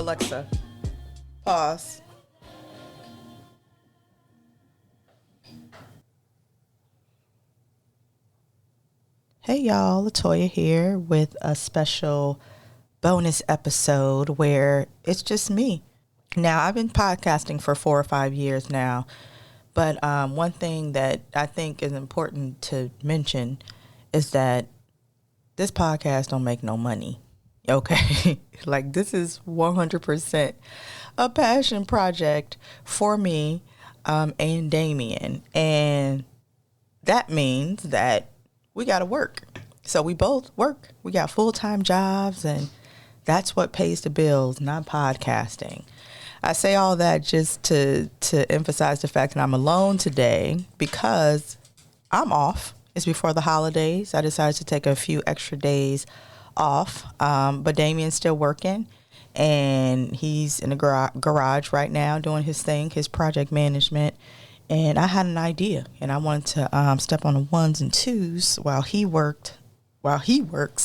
Alexa, pause. Hey y'all, LaToya here with a special bonus episode where it's just me. Now, I've been podcasting for 4 or 5 years now, but one thing that I think is important to mention is that this podcast don't make no money. Okay, like this is 100% a passion project for me and Damien, and that means that we got to work. So we both work. We got full-time jobs, and that's what pays the bills, not podcasting. I say all that just to emphasize the fact that I'm alone today because I'm off. It's before the holidays. I decided to take a few extra days off, but Damien's still working, and he's in the garage right now doing his thing, his project management. And I had an idea, and I wanted to step on the ones and twos while he works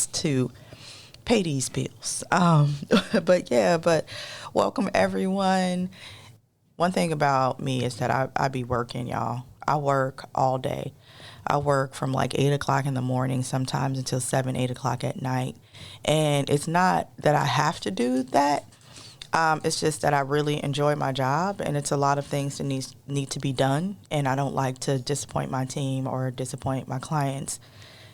to pay these bills. But welcome everyone. One thing about me is that I be working, y'all. I work all day. I work from like 8 o'clock in the morning, sometimes until 7, 8 o'clock at night. And it's not that I have to do that. It's just that I really enjoy my job, and it's a lot of things that need to be done. And I don't like to disappoint my team or disappoint my clients.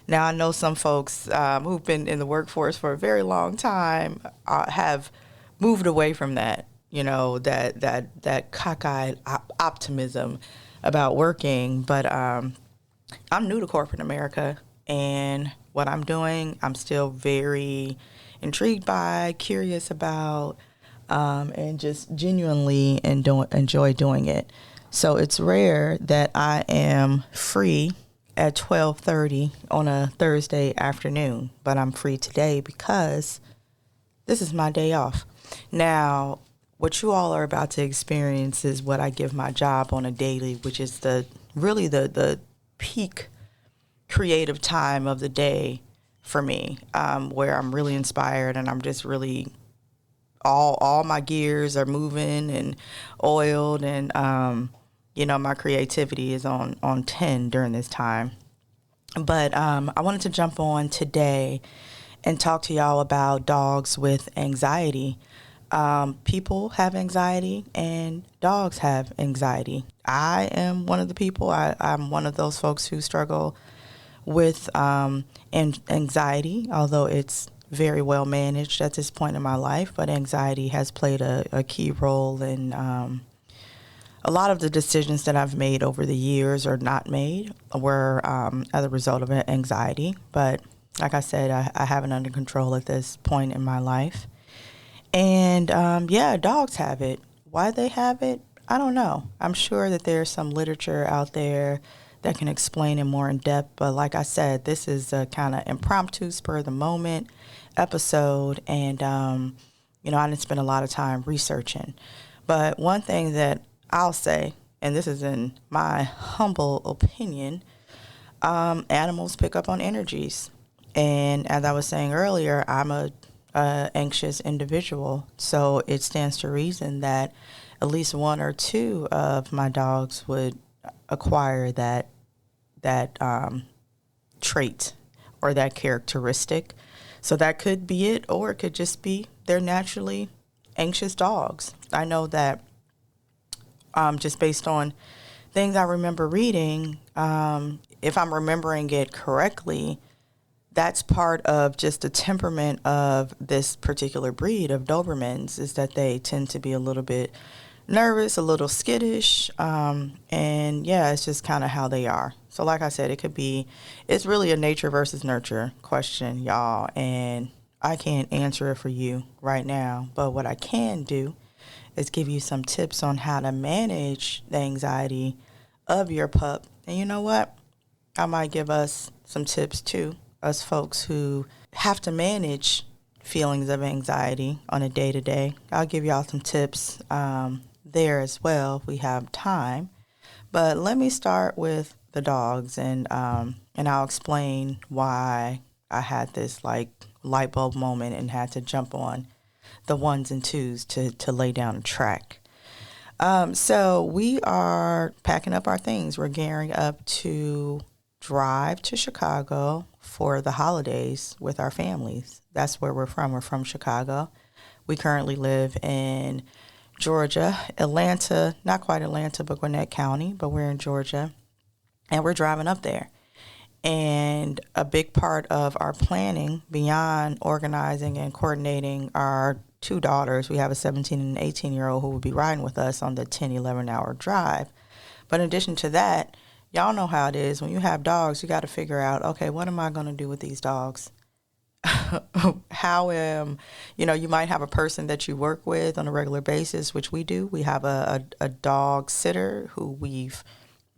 Now, I know some folks who've been in the workforce for a very long time have moved away from that, that cockeyed optimism about working. But I'm new to corporate America, and what I'm doing, I'm still very intrigued by, curious about, and just genuinely enjoy doing it. So it's rare that I am free at 12:30 on a Thursday afternoon, but I'm free today because this is my day off. Now, what you all are about to experience is what I give my job on a daily, which is the peak creative time of the day for me, where I'm really inspired and I'm just really all my gears are moving and oiled, and my creativity is on 10 during this time. But I wanted to jump on today and talk to y'all about dogs with anxiety. People have anxiety and dogs have anxiety. I am one of the people. I'm one of those folks who struggle with anxiety, although it's very well managed at this point in my life. But anxiety has played a key role in a lot of the decisions that I've made over the years or not made were as a result of anxiety. But like I said, I have it under control at this point in my life. And dogs have it. Why they have it, I don't know. I'm sure that there's some literature out there that can explain it more in depth. But like I said, this is a kind of impromptu, spur of the moment episode. And, I didn't spend a lot of time researching. But one thing that I'll say, and this is in my humble opinion, animals pick up on energies. And as I was saying earlier, I'm a anxious individual. So it stands to reason that at least one or two of my dogs would acquire that trait or that characteristic. So that could be it, or it could just be they're naturally anxious dogs. I know that just based on things I remember reading, if I'm remembering it correctly, that's part of just the temperament of this particular breed of Dobermans, is that they tend to be a little bit nervous, a little skittish, and it's just kind of how they are. So like I said, it's really a nature versus nurture question, y'all, and I can't answer it for you right now, but what I can do is give you some tips on how to manage the anxiety of your pup. And you know what? I might give us some tips too, us folks who have to manage feelings of anxiety on a day-to-day. I'll give y'all some tips there as well if we have time. But let me start with the dogs, and I'll explain why I had this light bulb moment and had to jump on the ones and twos to lay down a track. So we are packing up our things. We're gearing up to drive to Chicago for the holidays with our families. That's where we're from. We're from Chicago. We currently live in Georgia, Atlanta, not quite Atlanta, but Gwinnett County, but we're in Georgia, and we're driving up there. And a big part of our planning, beyond organizing and coordinating our two daughters, we have a 17 and an 18-year-old who will be riding with us on the 10, 11-hour drive. But in addition to that, y'all know how it is. When you have dogs, you got to figure out, okay, what am I going to do with these dogs? You might have a person that you work with on a regular basis, which we do. We have a dog sitter who we've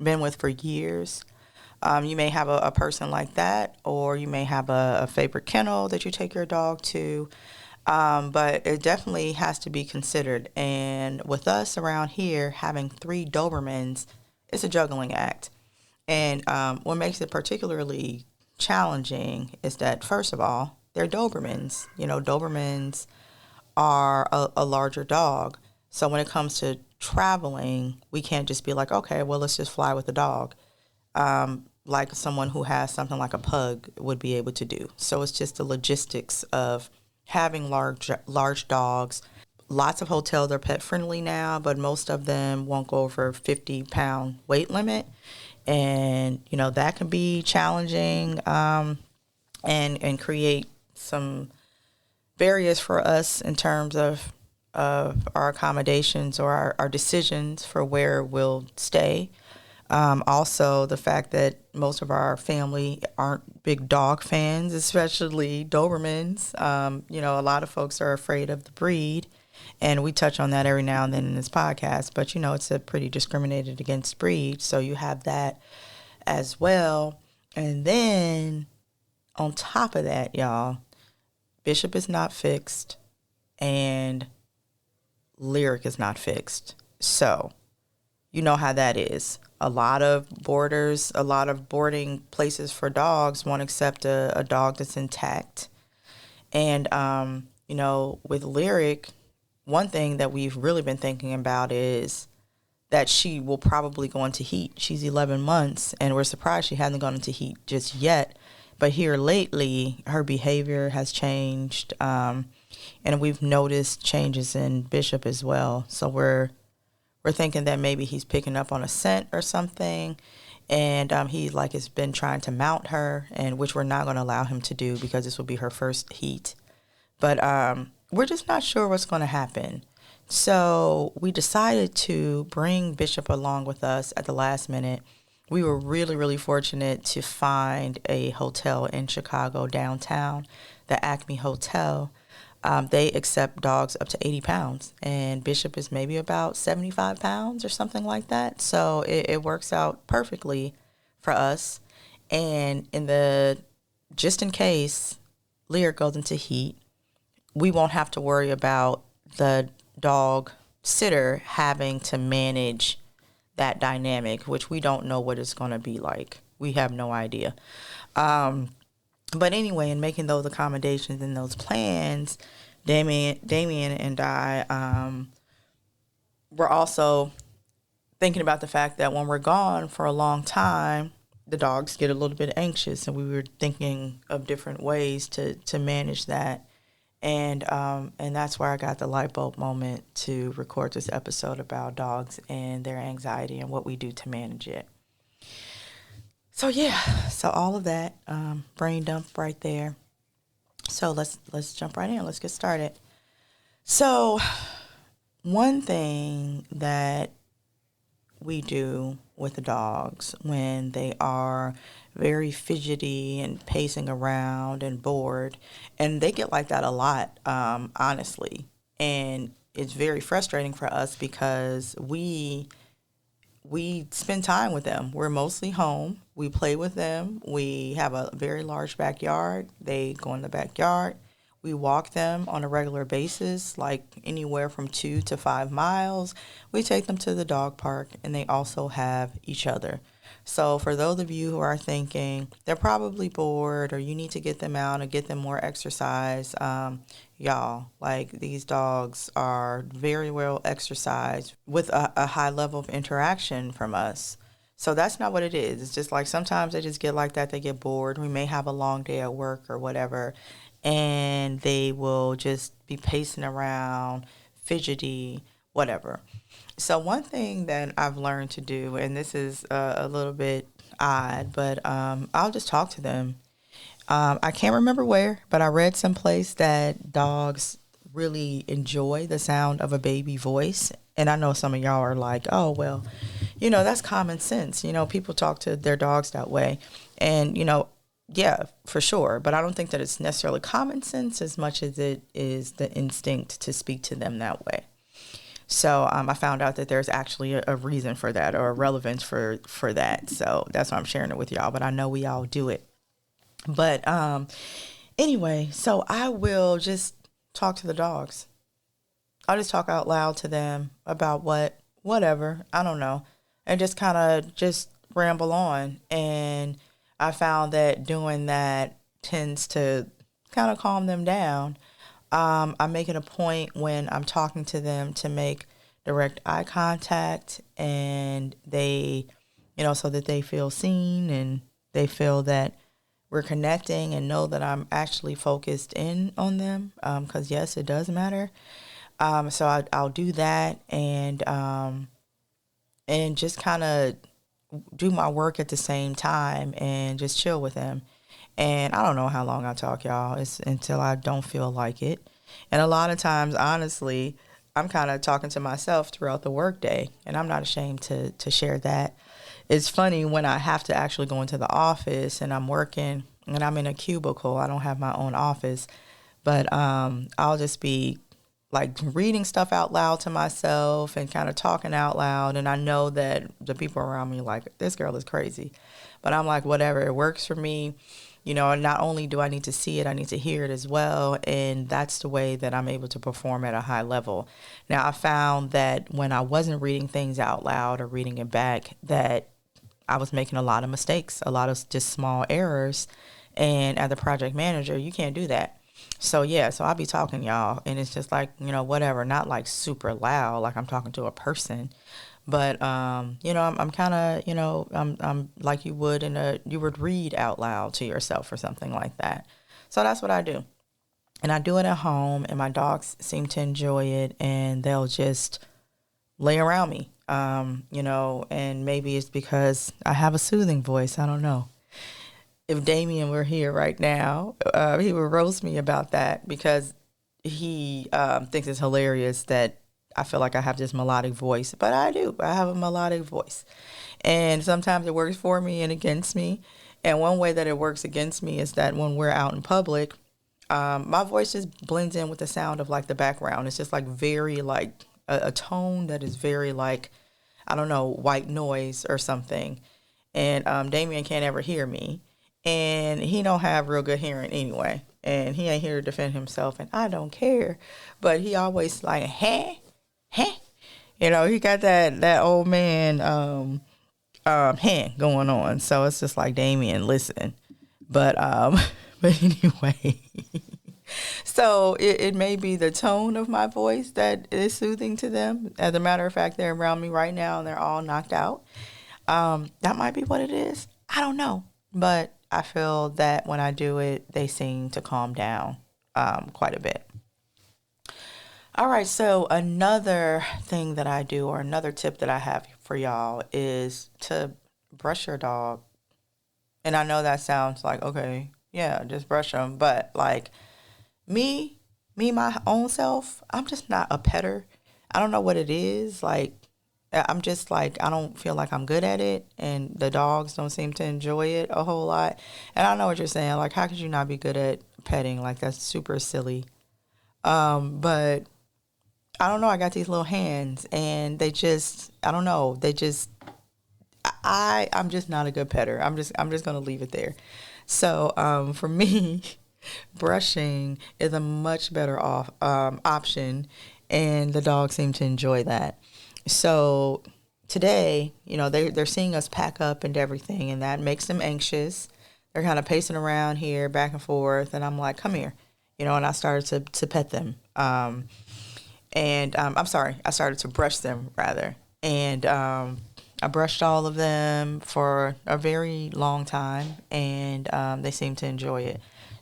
been with for years. You may have a person like that, or you may have a favorite kennel that you take your dog to. But it definitely has to be considered. And with us around here, having 3 Dobermans, it's a juggling act. And what makes it particularly challenging is that, first of all, they're Dobermans. Dobermans are a larger dog. So when it comes to traveling, we can't just be like, okay, well, let's just fly with the dog. Like someone who has something like a pug would be able to do. So it's just the logistics of having large dogs. Lots of hotels are pet friendly now, but most of them won't go over 50-pound weight limit. And, that can be challenging and create some barriers for us in terms of our accommodations or our decisions for where we'll stay. Also, the fact that most of our family aren't big dog fans, especially Dobermans. A lot of folks are afraid of the breed, and we touch on that every now and then in this podcast. But, it's a pretty discriminated against breed, so you have that as well. And then on top of that, y'all, Bishop is not fixed, and Lyric is not fixed. So you know how that is. A lot of boarding places for dogs won't accept a dog that's intact. And, with Lyric, one thing that we've really been thinking about is that she will probably go into heat. She's 11 months, and we're surprised she hasn't gone into heat just yet. But here lately, her behavior has changed, and we've noticed changes in Bishop as well. So we're thinking that maybe he's picking up on a scent or something, and he has been trying to mount her, and which we're not going to allow him to do because this will be her first heat. But we're just not sure what's going to happen. So we decided to bring Bishop along with us at the last minute. We were really, really fortunate to find a hotel in Chicago downtown, the Acme Hotel. They accept dogs up to 80 pounds, and Bishop is maybe about 75 pounds or something like that. So it works out perfectly for us. And just in case Lyric goes into heat, we won't have to worry about the dog sitter having to manage that dynamic, which we don't know what it's going to be like. We have no idea. But anyway, in making those accommodations and those plans, Damien and I were also thinking about the fact that when we're gone for a long time, the dogs get a little bit anxious, and we were thinking of different ways to manage that. And that's where I got the light bulb moment to record this episode about dogs and their anxiety and what we do to manage it. So all of that, brain dump right there. So let's jump right in. Let's get started. So one thing that we do with the dogs when they are very fidgety and pacing around and bored, and they get like that a lot, honestly. And it's very frustrating for us because we spend time with them. We're mostly home. We play with them. We have a very large backyard. They go in the backyard. We walk them on a regular basis, like anywhere from 2 to 5 miles. We take them to the dog park, and they also have each other. So for those of you who are thinking they're probably bored or you need to get them out and get them more exercise, y'all. Like, these dogs are very well exercised with a high level of interaction from us. So that's not what it is. It's just like sometimes they just get like that. They get bored. We may have a long day at work or whatever, and they will just be pacing around, fidgety, whatever. So one thing that I've learned to do, and this is a little bit odd, but I'll just talk to them. I can't remember where, but I read someplace that dogs really enjoy the sound of a baby voice. And I know some of y'all are like, oh, well, that's common sense. People talk to their dogs that way. And, yeah, for sure. But I don't think that it's necessarily common sense as much as it is the instinct to speak to them that way. So I found out that there's actually a reason for that, or a relevance for that. So that's why I'm sharing it with y'all. But I know we all do it. But anyway, so I will just talk to the dogs. I'll just talk out loud to them about whatever, I don't know, and just kind of just ramble on. And I found that doing that tends to kind of calm them down. I make it a point when I'm talking to them to make direct eye contact, and they, so that they feel seen and they feel that we're connecting and know that I'm actually focused in on them. Because yes, it does matter. So I'll do that, and just kind of do my work at the same time and just chill with them. And I don't know how long I talk, y'all. It's until I don't feel like it. And a lot of times, honestly, I'm kind of talking to myself throughout the workday, and I'm not ashamed to share that. It's funny when I have to actually go into the office and I'm working and I'm in a cubicle. I don't have my own office, but I'll just be like reading stuff out loud to myself and kind of talking out loud. And I know that the people around me are like, this girl is crazy. But I'm like, whatever, it works for me. And not only do I need to see it, I need to hear it as well. And that's the way that I'm able to perform at a high level. Now, I found that when I wasn't reading things out loud or reading it back, that I was making a lot of mistakes, a lot of just small errors. And as a project manager, you can't do that. So, yeah, so I'll be talking, y'all, and it's just like, whatever, not like super loud, like I'm talking to a person. But, I'm kind of, I'm like you would read out loud to yourself or something like that. So that's what I do. And I do it at home, and my dogs seem to enjoy it, and they'll just lay around me, and maybe it's because I have a soothing voice. I don't know. If Damien were here right now, he would roast me about that, because he thinks it's hilarious that I feel like I have this melodic voice, but I do. I have a melodic voice. And sometimes it works for me and against me. And one way that it works against me is that when we're out in public, my voice just blends in with the sound of like the background. It's just like very like a tone that is very like, I don't know, white noise or something. And Damien can't ever hear me. And he don't have real good hearing anyway. And he ain't here to defend himself, and I don't care. But he always like, hey. He got that old man going on. So it's just like, Damien, listen. But but anyway. So it may be the tone of my voice that is soothing to them. As a matter of fact, they're around me right now and they're all knocked out. That might be what it is. I don't know. But I feel that when I do it, they seem to calm down quite a bit. All right, so another thing that I do, or another tip that I have for y'all, is to brush your dog. And I know that sounds like, okay, yeah, just brush them. But like me, my own self, I'm just not a petter. I don't know what it is. Like, I'm just like, I don't feel like I'm good at it. And the dogs don't seem to enjoy it a whole lot. And I know what you're saying. Like, how could you not be good at petting? Like, that's super silly. But I don't know. I got these little hands, and they just, I don't know. They just, I'm just not a good petter. I'm just gonna leave it there. So for me, brushing is a much better option, and the dogs seem to enjoy that. So today, they're seeing us pack up and everything, and that makes them anxious. They're kind of pacing around here, back and forth, and I'm like, come here. and I started to pet them. I'm sorry, I started to brush them rather. And I brushed all of them for a very long time, and they seemed to enjoy it.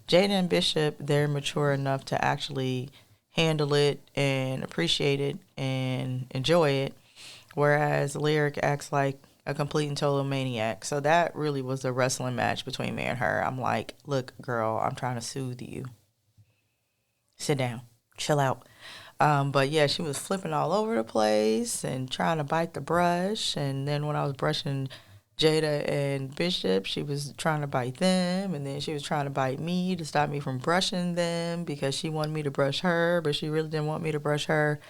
Jada and Bishop, they're mature enough to actually handle it and appreciate it and enjoy it, whereas Lyric acts like a complete and total maniac. So that really was a wrestling match between me and her. I'm like, look, girl, I'm trying to soothe you. Sit down, chill out. But yeah, she was flipping all over the place and trying to bite the brush. And then when I was brushing Jada and Bishop, she was trying to bite them. And then she was trying to bite me to stop me from brushing them because she wanted me to brush her, but she really didn't want me to brush her.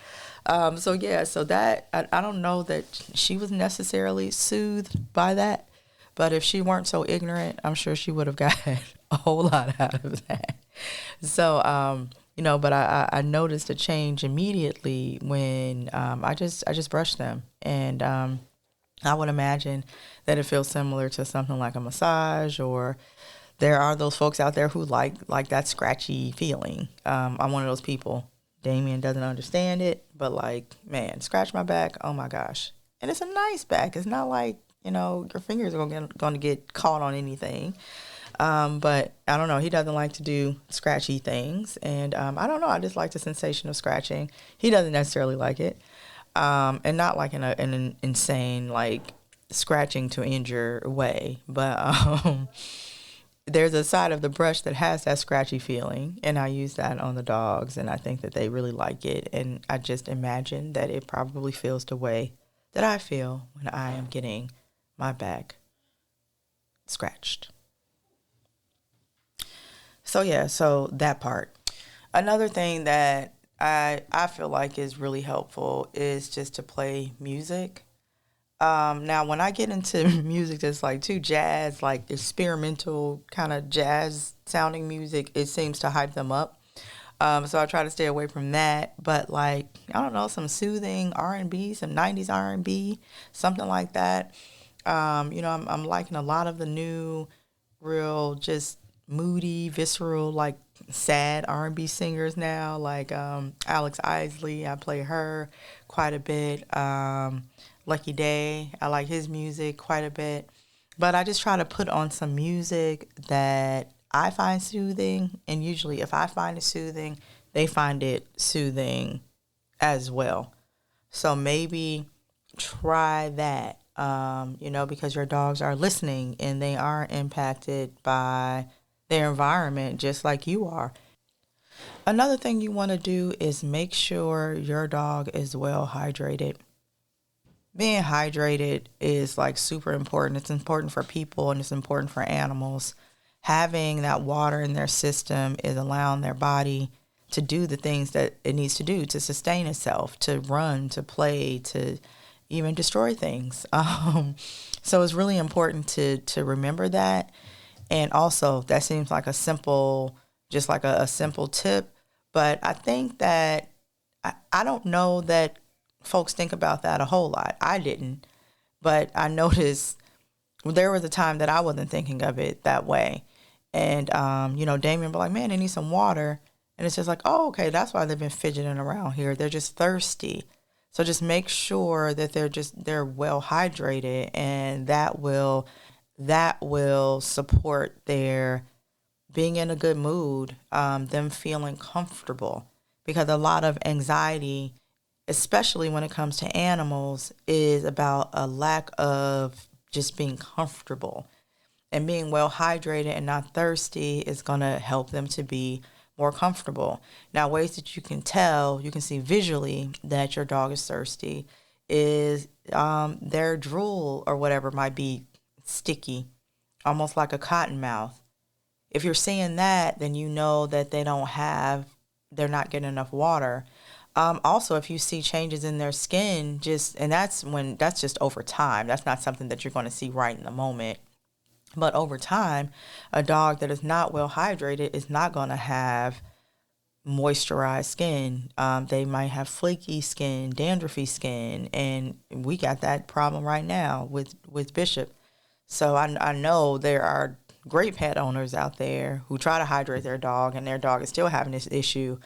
So that, I don't know that she was necessarily soothed by that. But if she weren't so ignorant, I'm sure she would have gotten a whole lot out of that. So, but I noticed a change immediately when I just brushed them. And I would imagine that it feels similar to something like a massage, or there are those folks out there who like that scratchy feeling. I'm one of those people. Damien doesn't understand it, but like, man, scratch my back. Oh my gosh. And it's a nice back. It's not like, your fingers are going to get caught on anything. But I don't know. He doesn't like to do scratchy things. And I don't know. I just like the sensation of scratching. He doesn't necessarily like it. And not like in an insane, like, scratching to injure way. But there's a side of the brush that has that scratchy feeling. And I use that on the dogs. And I think that they really like it. And I just imagine that it probably feels the way that I feel when I am getting my back scratched. So that part. Another thing that I feel like is really helpful is just to play music. Now, when I get into music that's like too jazz, like experimental kind of jazz sounding music, it seems to hype them up. So I try to stay away from that. But like, I don't know, some soothing R&B, some 90s R&B, something like that. I'm liking a lot of the new, real, just moody, visceral, like sad R&B singers now, like Alex Isley. I play her quite a bit. Lucky Day, I like his music quite a bit. But I just try to put on some music that I find soothing, and usually if I find it soothing, they find it soothing as well. So maybe try that, because your dogs are listening and they are impacted by their environment just like you are. Another thing you want to do is make sure your dog is well hydrated. Being hydrated is like super important. It's important for people and it's important for animals. Having that water in their system is allowing their body to do the things that it needs to do to sustain itself, to run, to play, to even destroy things. So it's really important to remember that. And also, that seems like a simple, just like a simple tip. But I think that I don't know that folks think about that a whole lot. I didn't. But I noticed there was a time that I wasn't thinking of it that way. And, Damien be like, man, they need some water. And it's just like, oh, okay, that's why they've been fidgeting around here. They're just thirsty. So just make sure that they're well hydrated, and that will support their being in a good mood, them feeling comfortable. Because a lot of anxiety, especially when it comes to animals, is about a lack of just being comfortable. And being well hydrated and not thirsty is going to help them to be more comfortable. Now, ways that you can see visually that your dog is thirsty is their drool or whatever might be sticky, almost like a cotton mouth. If you're seeing that, then you know that they're not getting enough water. Also, if you see changes in their skin, that's just over time. That's not something that you're going to see right in the moment. But over time, a dog that is not well hydrated is not going to have moisturized skin. They might have flaky skin, dandruffy skin, and we got that problem right now with Bishop. So I know there are great pet owners out there who try to hydrate their dog, and their dog is still having this issue.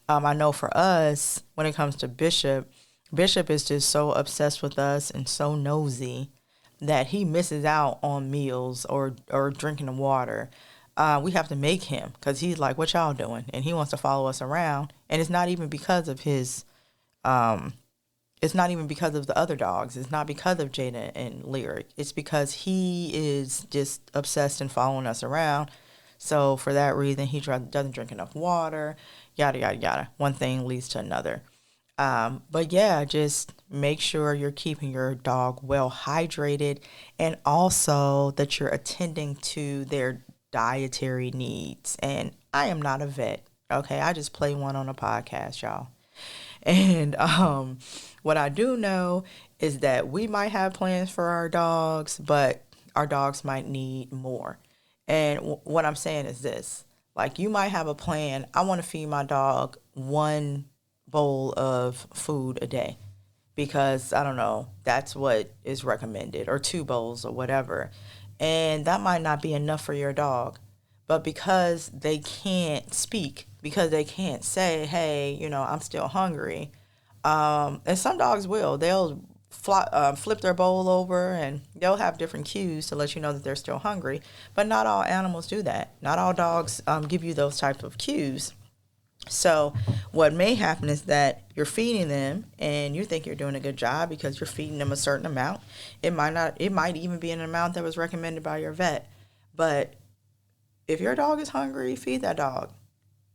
I know for us, when it comes to Bishop, Bishop is just so obsessed with us and so nosy that he misses out on meals or drinking the water. We have to make him because he's like, what y'all doing? And he wants to follow us around. And it's not even because of it's not even because of the other dogs. It's not because of Jada and Lyric. It's because he is just obsessed and following us around. So for that reason, he doesn't drink enough water, yada, yada, yada. One thing leads to another. But yeah, just make sure you're keeping your dog well hydrated, and also that you're attending to their dietary needs. And I am not a vet. Okay. I just play one on a podcast, y'all. And what I do know is that we might have plans for our dogs, but our dogs might need more. And what I'm saying is this, like, you might have a plan. I want to feed my dog one bowl of food a day because, I don't know, that's what is recommended, or 2 bowls or whatever. And that might not be enough for your dog. But because they can't speak, because they can't say, hey, I'm still hungry. And some dogs will. They'll flip their bowl over, and they'll have different cues to let you know that they're still hungry. But not all animals do that. Not all dogs give you those types of cues. So what may happen is that you're feeding them and you think you're doing a good job because you're feeding them a certain amount. It might even be an amount that was recommended by your vet. But if your dog is hungry, feed that dog.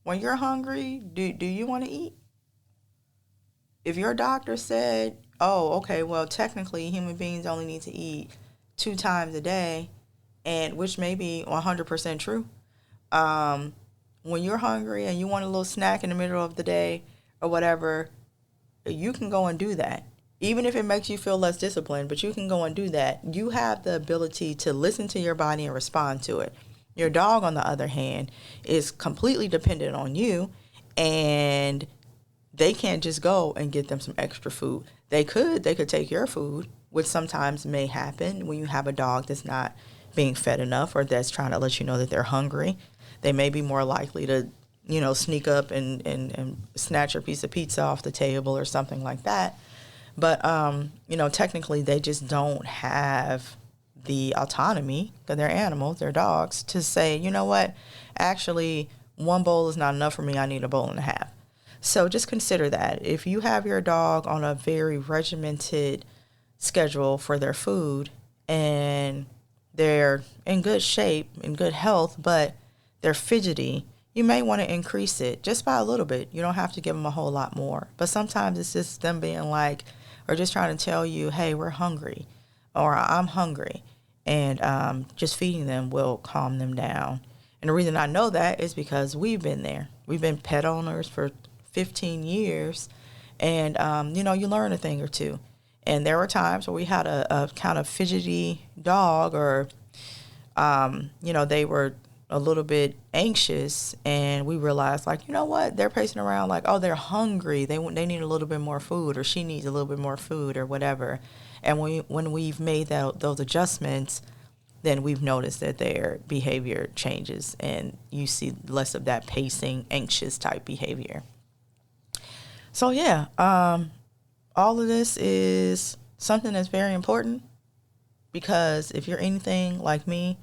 When you're hungry, do you want to eat? If your doctor said, oh, okay, well, technically human beings only need to eat 2 times a day, and which may be 100% true. When you're hungry and you want a little snack in the middle of the day or whatever, you can go and do that. Even if it makes you feel less disciplined, but you can go and do that. You have the ability to listen to your body and respond to it. Your dog, on the other hand, is completely dependent on you, and they can't just go and get them some extra food. They could take your food, which sometimes may happen when you have a dog that's not being fed enough or that's trying to let you know that they're hungry. They may be more likely to, sneak up and snatch a piece of pizza off the table or something like that. But, technically they just don't have the autonomy, because they're animals, they're dogs, to say, you know what, actually 1 bowl is not enough for me, I need a bowl and a half. So just consider that. If you have your dog on a very regimented schedule for their food and they're in good shape, in good health, but they're fidgety, you may want to increase it just by a little bit. You don't have to give them a whole lot more. But sometimes it's just them being like, or just trying to tell you, hey, we're hungry, or I'm hungry. And just feeding them will calm them down. And the reason I know that is because we've been there. We've been pet owners for 15 years. And, you learn a thing or two. And there were times where we had a kind of fidgety dog, or, they were a little bit anxious, and we realized, like, you know what, they're pacing around like, oh, they're hungry, they need a little bit more food, or she needs a little bit more food, or whatever. And when we've made those adjustments, then we've noticed that their behavior changes, and you see less of that pacing, anxious type behavior. So yeah, all of this is something that's very important, because if you're anything like me,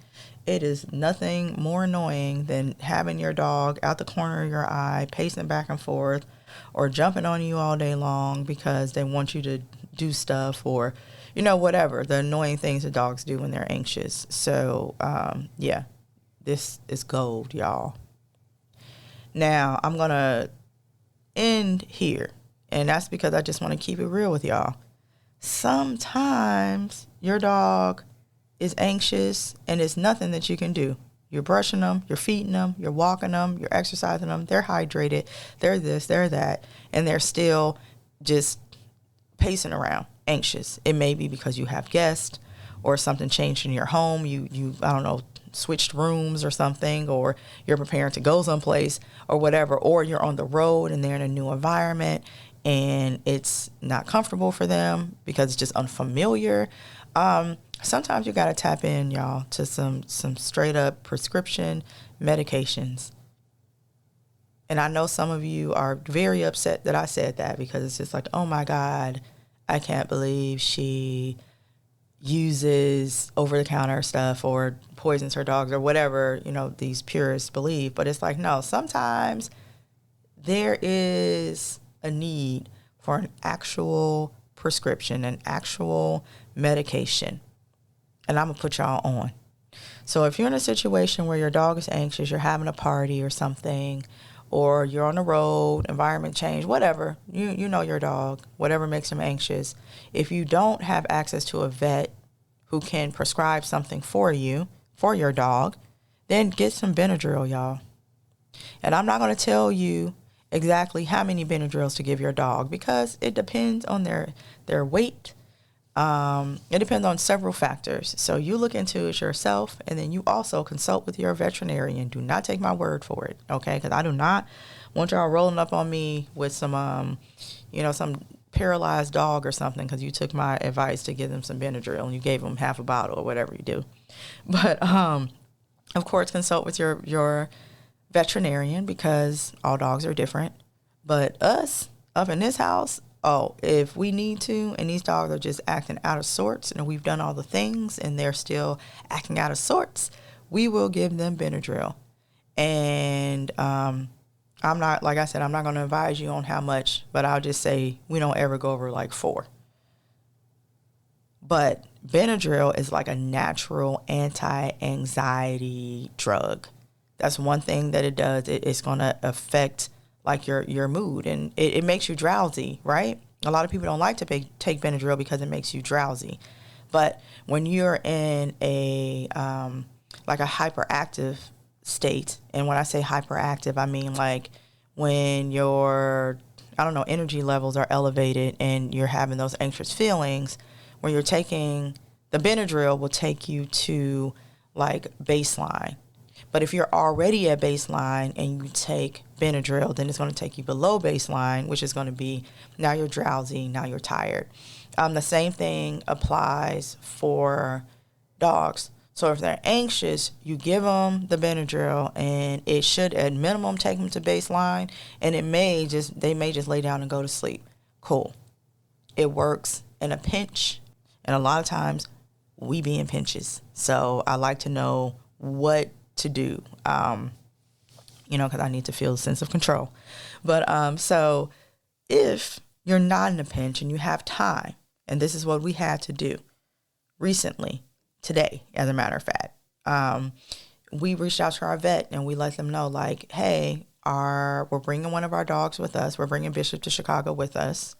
it is nothing more annoying than having your dog out the corner of your eye, pacing back and forth, or jumping on you all day long because they want you to do stuff, or, whatever, the annoying things that dogs do when they're anxious. So, yeah, this is gold, y'all. Now, I'm going to end here, and that's because I just want to keep it real with y'all. Sometimes your dog is anxious and it's nothing that you can do. You're brushing them, you're feeding them, you're walking them, you're exercising them, they're hydrated, they're this, they're that, and they're still just pacing around, anxious. It may be because you have guests, or something changed in your home, you I don't know, switched rooms or something, or you're preparing to go someplace or whatever, or you're on the road and they're in a new environment and it's not comfortable for them because it's just unfamiliar. sometimes you got to tap in, y'all, to some straight up prescription medications. And I know some of you are very upset that I said that, because it's just like, oh my God, I can't believe she uses over-the-counter stuff or poisons her dogs or whatever, these purists believe. But it's like, no, sometimes there is a need for an actual prescription, an actual medication. And I'm going to put y'all on. So if you're in a situation where your dog is anxious, you're having a party or something, or you're on the road, environment change, whatever, you know your dog, whatever makes him anxious. If you don't have access to a vet who can prescribe something for you, for your dog, then get some Benadryl, y'all. And I'm not going to tell you exactly how many Benadryls to give your dog, because it depends on their weight. It depends on several factors. So you look into it yourself, and then you also consult with your veterinarian. Do not take my word for it, okay? Because I do not want y'all rolling up on me with some paralyzed dog or something because you took my advice to give them some Benadryl and you gave them half a bottle or whatever you do. But of course, consult with your veterinarian, because all dogs are different. But us up in this house, if we need to, and these dogs are just acting out of sorts, and we've done all the things and they're still acting out of sorts, we will give them Benadryl. And I'm not, like I said, I'm not going to advise you on how much, but I'll just say we don't ever go over like 4. But Benadryl is like a natural anti-anxiety drug. That's one thing that it does. It's going to affect like your mood, and it makes you drowsy, right? A lot of people don't like to take Benadryl because it makes you drowsy. But when you're in a like a hyperactive state, and when I say hyperactive, I mean like when your, energy levels are elevated and you're having those anxious feelings, when you're taking the Benadryl will take you to like baseline. But if you're already at baseline and you take Benadryl, then it's going to take you below baseline, which is going to be now you're drowsy, now you're tired. The same thing applies for dogs. So if they're anxious, you give them the Benadryl, and it should at minimum take them to baseline, and they may just lay down and go to sleep. Cool. It works in a pinch, and a lot of times we be in pinches. So I like to know what to do, because I need to feel a sense of control. But so if you're not in a pinch and you have time, and this is what we had to do recently, today, as a matter of fact, we reached out to our vet and we let them know, like, hey, we're bringing one of our dogs with us. We're bringing Bishop to Chicago with us.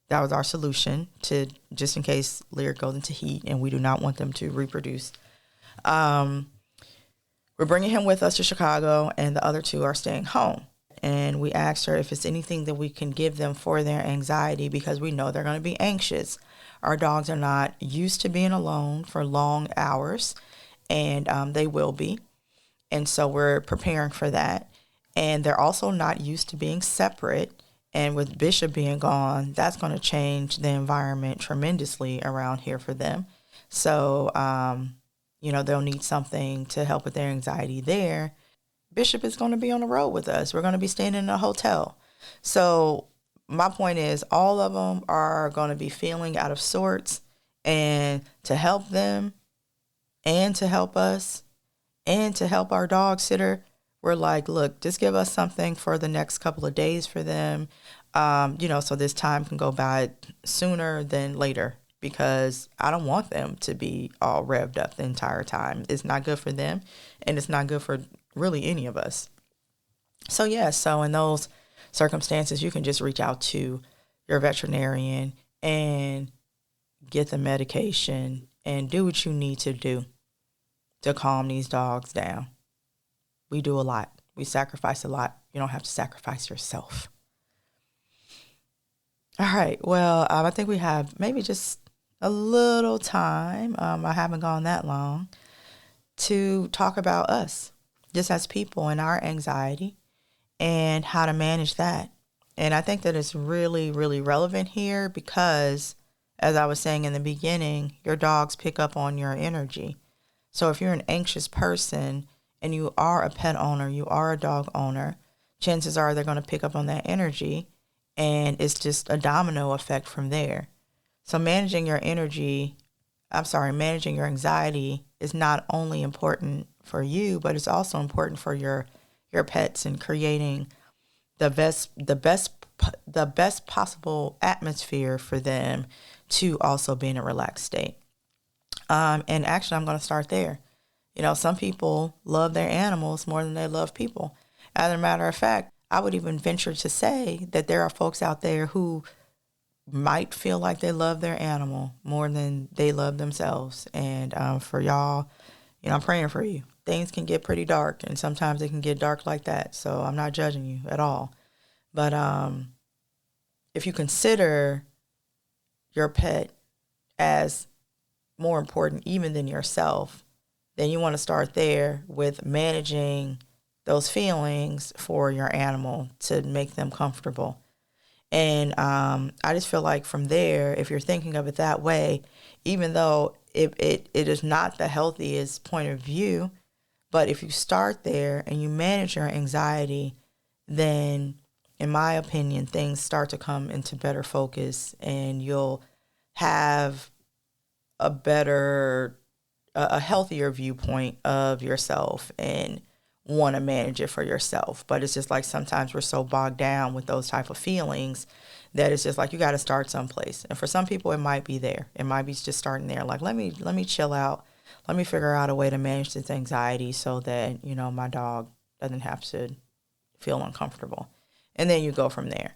That was our solution, to just in case Lyric goes into heat and we do not want them to reproduce. We're bringing him with us to Chicago, and the other 2 are staying home. And we asked her if it's anything that we can give them for their anxiety, because we know they're going to be anxious. Our dogs are not used to being alone for long hours, and they will be. And so we're preparing for that. And they're also not used to being separate. And with Bishop being gone, that's going to change the environment tremendously around here for them. So, they'll need something to help with their anxiety there. Bishop is going to be on the road with us. We're going to be staying in a hotel. So my point is, all of them are going to be feeling out of sorts, and to help them and to help us and to help our dog sitter, we're like, look, just give us something for the next couple of days for them, so this time can go by sooner than later, because I don't want them to be all revved up the entire time. It's not good for them, and it's not good for really any of us. So in those circumstances, you can just reach out to your veterinarian and get the medication and do what you need to do to calm these dogs down. We do a lot. We sacrifice a lot. You don't have to sacrifice yourself. All right. Well, I think we have maybe just a little time. I haven't gone that long to talk about us, just as people, and our anxiety and how to manage that. And I think that it's really, really relevant here, because As I was saying in the beginning, your dogs pick up on your energy. So if you're an anxious person and you are a pet owner, you are a dog owner, chances are they're going to pick up on that energy, and it's just a domino effect from there. So managing your anxiety is not only important for you, but it's also important for your pets, and creating the best possible atmosphere for them to also be in a relaxed state. And actually, I'm going to start there. Some people love their animals more than they love people. As a matter of fact, I would even venture to say that there are folks out there who might feel like they love their animal more than they love themselves. And for y'all, I'm praying for you. Things can get pretty dark, and sometimes it can get dark like that. So I'm not judging you at all. But if you consider your pet as more important even than yourself, then you want to start there with managing those feelings for your animal to make them comfortable. And I just feel like from there, if you're thinking of it that way, even though it is not the healthiest point of view, but if you start there and you manage your anxiety, then in my opinion, things start to come into better focus, and you'll have a healthier viewpoint of yourself and want to manage it for yourself. But it's just like sometimes we're so bogged down with those type of feelings that it's just like you got to start someplace. And for some people, it might be there. It might be just starting there. Like, let me chill out. Let me figure out a way to manage this anxiety so that, my dog doesn't have to feel uncomfortable. And then you go from there.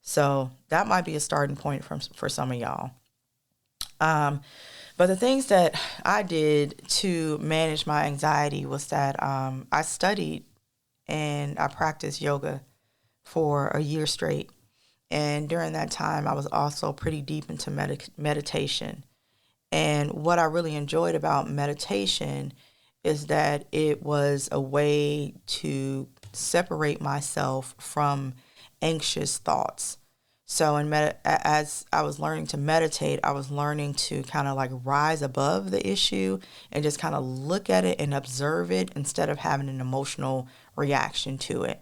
So that might be a starting point for some of y'all. But the things that I did to manage my anxiety was that I studied and I practiced yoga for a year straight. And during that time, I was also pretty deep into meditation. And what I really enjoyed about meditation is that it was a way to separate myself from anxious thoughts. So as I was learning to meditate, I was learning to kind of like rise above the issue and just kind of look at it and observe it instead of having an emotional reaction to it.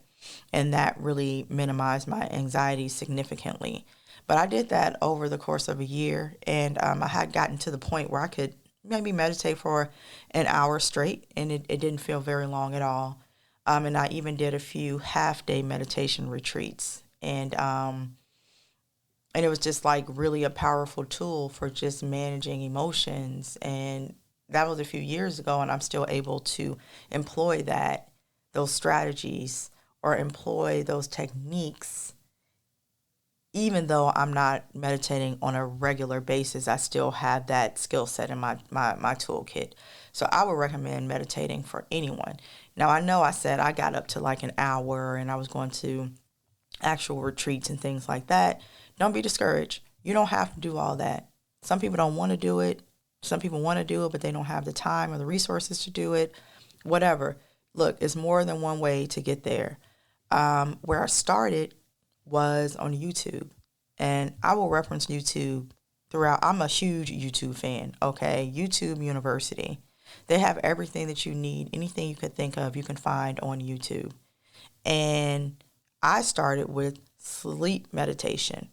And that really minimized my anxiety significantly. But I did that over the course of a year, and I had gotten to the point where I could maybe meditate for an hour straight, and it didn't feel very long at all. And I even did a few half-day meditation retreats. And it was just like really a powerful tool for just managing emotions. And that was a few years ago, and I'm still able to employ those strategies or employ those techniques. Even though I'm not meditating on a regular basis, I still have that skill set in my toolkit. So I would recommend meditating for anyone. Now, I know I said I got up to like an hour and I was going to actual retreats and things like that. Don't be discouraged. You don't have to do all that. Some people don't want to do it. Some people want to do it, but they don't have the time or the resources to do it. Whatever. Look, it's more than one way to get there. Where I started was on YouTube. And I will reference YouTube throughout. I'm a huge YouTube fan, okay? YouTube University. They have everything that you need. Anything you could think of, you can find on YouTube. And I started with sleep meditation.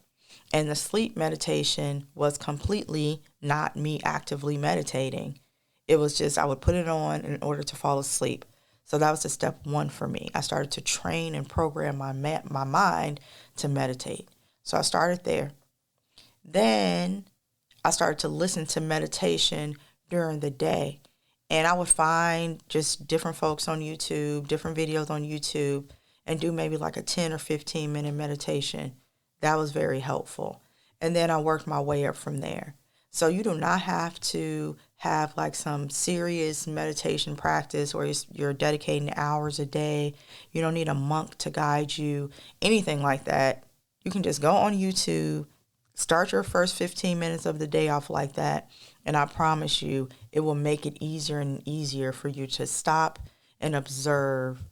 And the sleep meditation was completely not me actively meditating. It was just I would put it on in order to fall asleep. So that was the step one for me. I started to train and program my mind to meditate. So I started there. Then I started to listen to meditation during the day. And I would find just different folks on YouTube, different videos on YouTube, and do maybe like a 10 or 15 minute meditation. That was very helpful. And then I worked my way up from there. So you do not have to have like some serious meditation practice where you're dedicating hours a day. You don't need a monk to guide you, anything like that. You can just go on YouTube, start your first 15 minutes of the day off like that, and I promise you it will make it easier and easier for you to stop and observe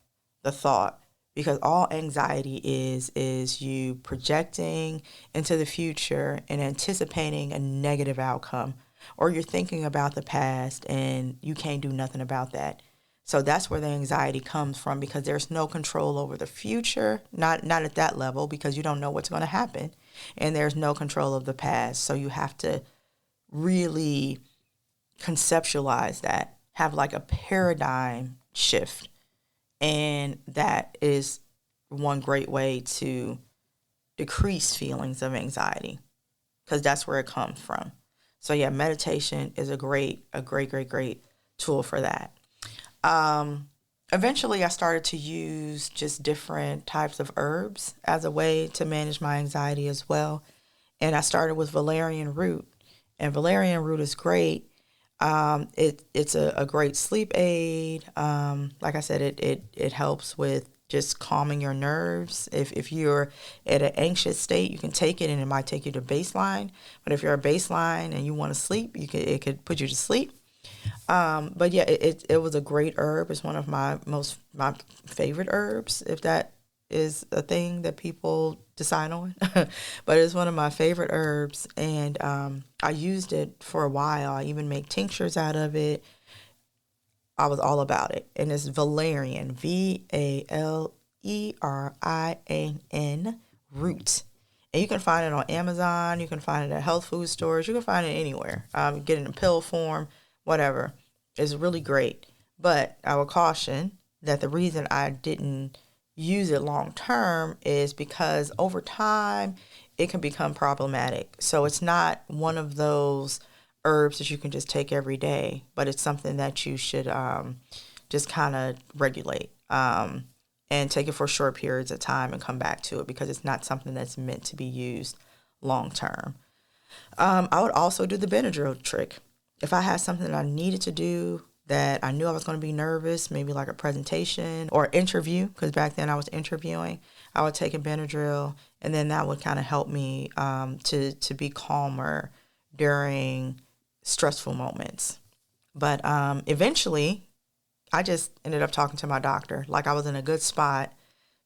the thought. because all anxiety is you projecting into the future and anticipating a negative outcome, or you're thinking about the past and you can't do nothing about that. So that's where the anxiety comes from, because there's no control over the future, not at that level, because you don't know what's going to happen, and there's no control of the past. So you have to really conceptualize that, have like a paradigm shift. And that is one great way to decrease feelings of anxiety, because that's where it comes from. So yeah, meditation is a great tool for that. Eventually I started to use just different types of herbs as a way to manage my anxiety as well. And I started with valerian root. And valerian root is great. It's a great sleep aid. Like I said, it helps with just calming your nerves. If you're at an anxious state, you can take it and it might take you to baseline. But if you're at baseline and you want to sleep, it could put you to sleep. But yeah, it was a great herb. It's one of my favorite herbs, if that is a thing that people decide on. But it's one of my favorite herbs, and I used it for a while. I even make tinctures out of it. I was all about it. And it's valerian, Valerian root. And you can find it on Amazon. You can find it at health food stores. You can find it anywhere. Get it in pill form, whatever. It's really great. But I would caution that the reason I didn't use it long term is because over time it can become problematic. So it's not one of those herbs that you can just take every day, but it's something that you should just kind of regulate and take it for short periods of time and come back to it, because it's not something that's meant to be used long term. I would also do the Benadryl trick. If I had something that I needed to do that I knew I was going to be nervous, maybe like a presentation or interview, because back then I was interviewing, I would take a Benadryl, and then that would kind of help me to be calmer during stressful moments. But eventually, I just ended up talking to my doctor. Like, I was in a good spot,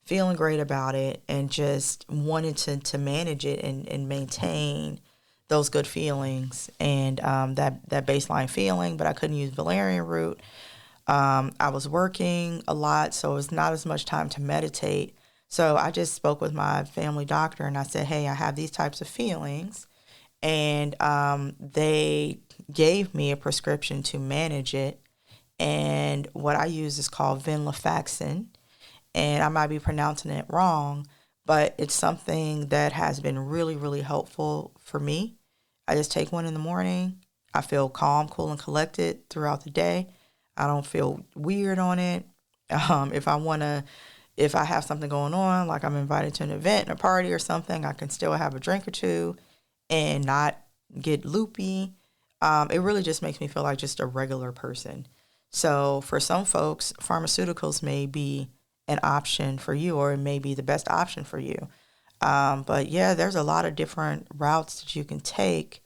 feeling great about it, and just wanted to manage it and maintain those good feelings and that baseline feeling. But I couldn't use valerian root. I was working a lot, so it was not as much time to meditate. So I just spoke with my family doctor, and I said, hey, I have these types of feelings. And they gave me a prescription to manage it. And what I use is called venlafaxine. And I might be pronouncing it wrong, but it's something that has been really, really helpful for me. I just take one in the morning. I feel calm, cool, and collected throughout the day. I don't feel weird on it. If I have something going on, like I'm invited to an event, a party or something, I can still have a drink or two and not get loopy. It really just makes me feel like just a regular person. So for some folks, pharmaceuticals may be an option for you, or it may be the best option for you. But yeah, there's a lot of different routes that you can take,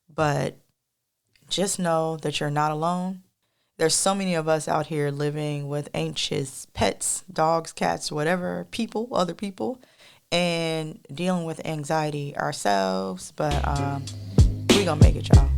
but just know that you're not alone. There's so many of us out here living with anxious pets, dogs, cats, whatever, other people, and dealing with anxiety ourselves. But we gonna make it, y'all.